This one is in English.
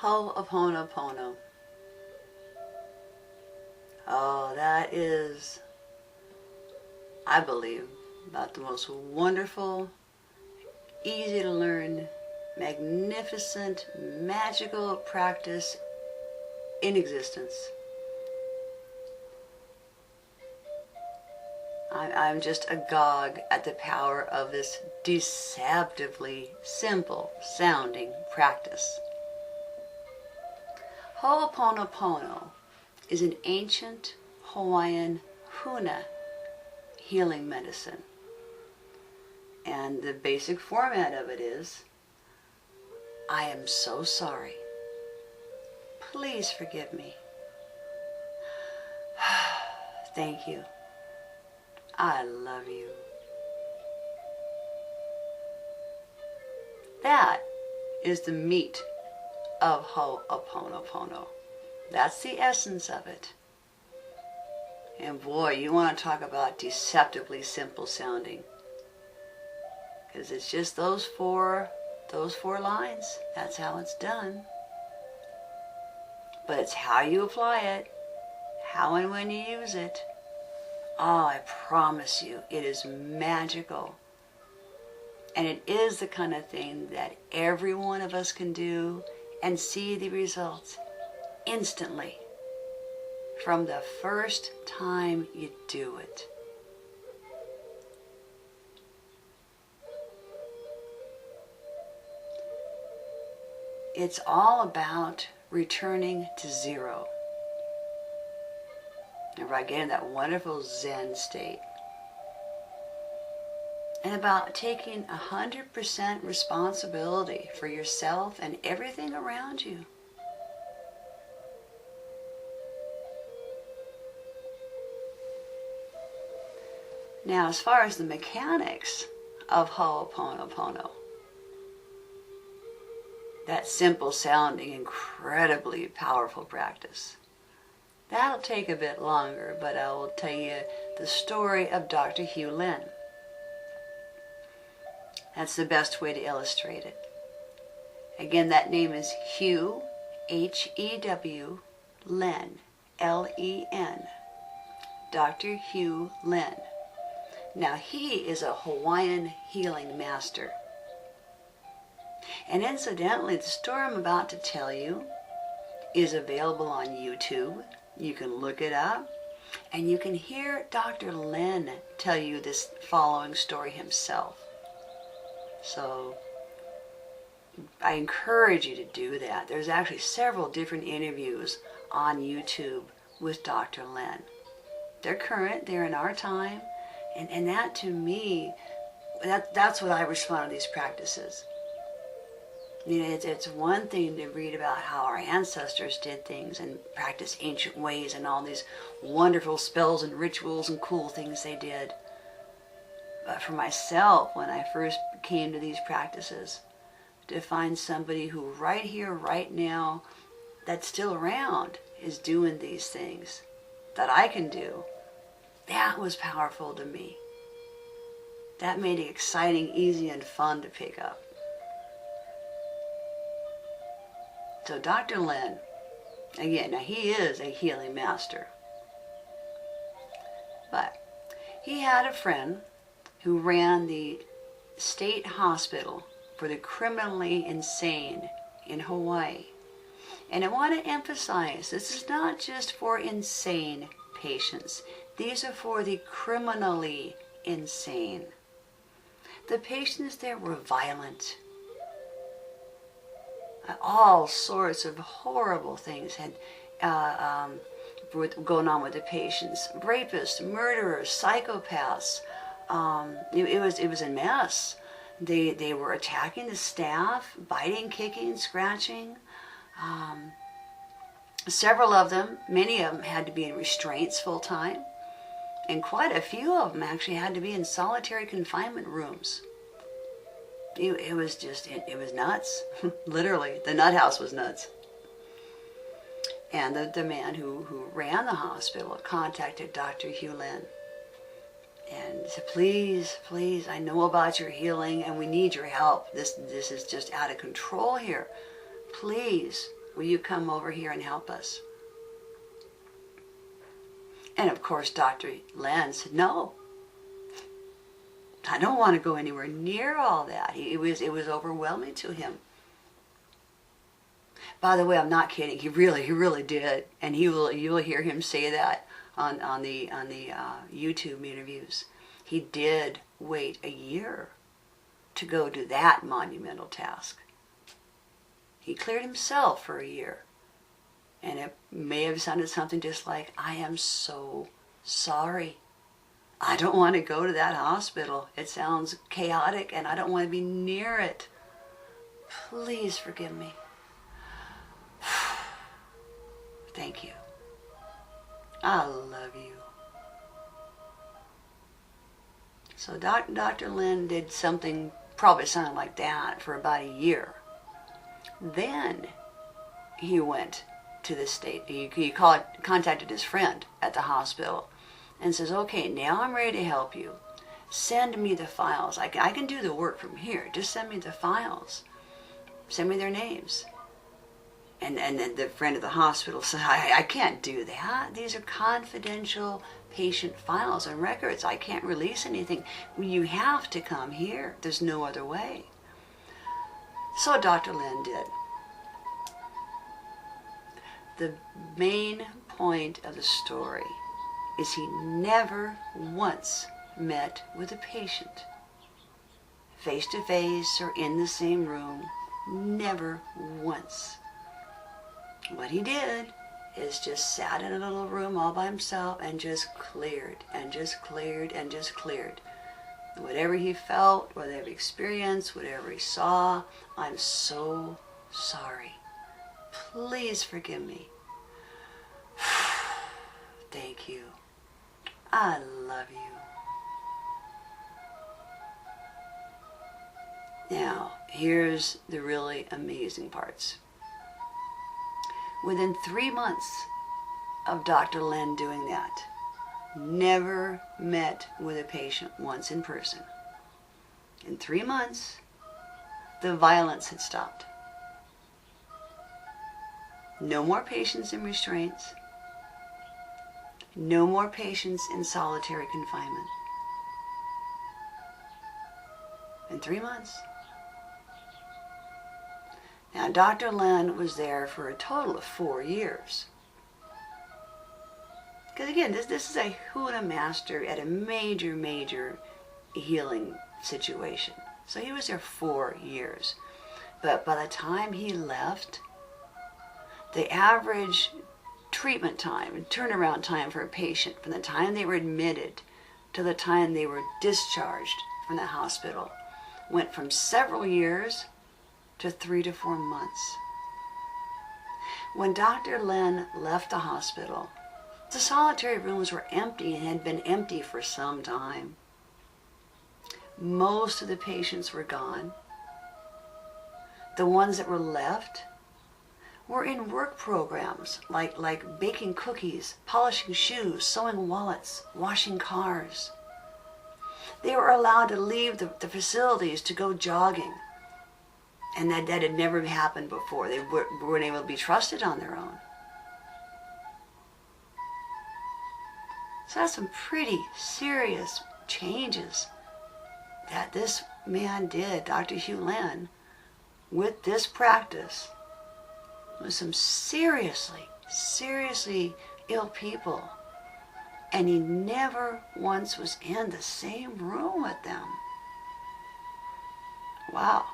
Ho'oponopono. Oh, that is, I believe, about the most wonderful, easy to learn, magnificent, magical practice in existence. I'm just agog at the power of this deceptively simple sounding practice. Ho'oponopono is an ancient Hawaiian huna healing medicine. And the basic format of it is, I am so sorry. Please forgive me. Thank you. I love you. That is the meat of Ho'oponopono. That's the essence of it. And boy, you want to talk about deceptively simple sounding. Because it's just those four lines. That's how it's done. But it's how you apply it, how and when you use it. Oh, I promise you, it is magical. And it is the kind of thing that every one of us can do and see the results instantly from the first time you do it. It's all about returning to zero. And by getting that wonderful Zen state. And about taking 100% responsibility for yourself and everything around you. Now, as far as the mechanics of Ho'oponopono, that simple sounding, incredibly powerful practice, that'll take a bit longer, but I will tell you the story of Dr. Hugh Lin. That's the best way to illustrate it. Again, that name is Hugh, H-E-W, Lin, L-E-N. Dr. Hugh Lin. Now, he is a Hawaiian healing master. And incidentally, the story I'm about to tell you is available on YouTube. You can look it up, and you can hear Dr. Lin tell you this following story himself. So I encourage you to do that. There's actually several different interviews on YouTube with Dr. Lin. They're current, they're in our time, and that to me, that's what I respond to these practices. You know, it's one thing to read about how our ancestors did things and practice ancient ways and all these wonderful spells and rituals and cool things they did. But for myself, when I first came to these practices, to find somebody who right here, right now, that's still around, is doing these things that I can do, that was powerful to me. That made it exciting, easy, and fun to pick up. So Dr. Lin, again, now he is a healing master. But he had a friend who ran the state hospital for the criminally insane in Hawaii. And I want to emphasize, this is not just for insane patients. These are for the criminally insane. The patients there were violent. All sorts of horrible things had going on with the patients. Rapists, murderers, psychopaths. It was a mess. They were attacking the staff, biting, kicking, scratching. Several of them, many of them had to be in restraints full time. And quite a few of them actually had to be in solitary confinement rooms. It was just, it was nuts. Literally, the nut house was nuts. And the man who ran the hospital contacted Dr. Hugh Lin and said, please, I know about your healing and we need your help. This is just out of control here. Please, Will you come over here and help us? And of course, Dr. Len said, no, I don't want to go anywhere near all that. It was overwhelming to him. By the way, I'm not kidding. He really did, and you will hear him say that on the YouTube interviews. He did wait a year to go do that monumental task. He cleared himself for a year, and it may have sounded something just like, "I am so sorry. I don't want to go to that hospital. It sounds chaotic, and I don't want to be near it. Please forgive me." Thank you. I love you. So Dr. Lin did something probably sounded like that for about a year. Then he went to the state. He contacted his friend at the hospital and says, "Okay, now I'm ready to help you. Send me the files. I can do the work from here. Just send me the files. Send me their names." And then the friend of the hospital said, I can't do that. These are confidential patient files and records. I can't release anything. You have to come here. There's no other way. So Dr. Lin did. The main point of the story is he never once met with a patient, face to face or in the same room. Never once. What he did is just sat in a little room all by himself and just cleared and just cleared and just cleared. Whatever he felt, whatever he experienced, whatever he saw, I'm so sorry. Please forgive me. Thank you. I love you. Now, here's the really amazing parts. Within 3 months of Dr. Lin doing that, never met with a patient once in person. In 3 months, the violence had stopped. No more patients in restraints. No more patients in solitary confinement. In 3 months. Now, Dr. Lin was there for a total of 4 years. Because again, this is a Huna master at a major healing situation. So he was there 4 years. But by the time he left, the average treatment time, turnaround time for a patient from the time they were admitted to the time they were discharged from the hospital went from several years to 3 to 4 months. When Dr. Lin left the hospital, the solitary rooms were empty and had been empty for some time. Most of the patients were gone. The ones that were left were in work programs like baking cookies, polishing shoes, sewing wallets, washing cars. They were allowed to leave the facilities to go jogging. And that had never happened before. They weren't able to be trusted on their own. So that's some pretty serious changes that this man did, Dr. Hugh Lin, with this practice, with some seriously ill people. And he never once was in the same room with them. Wow.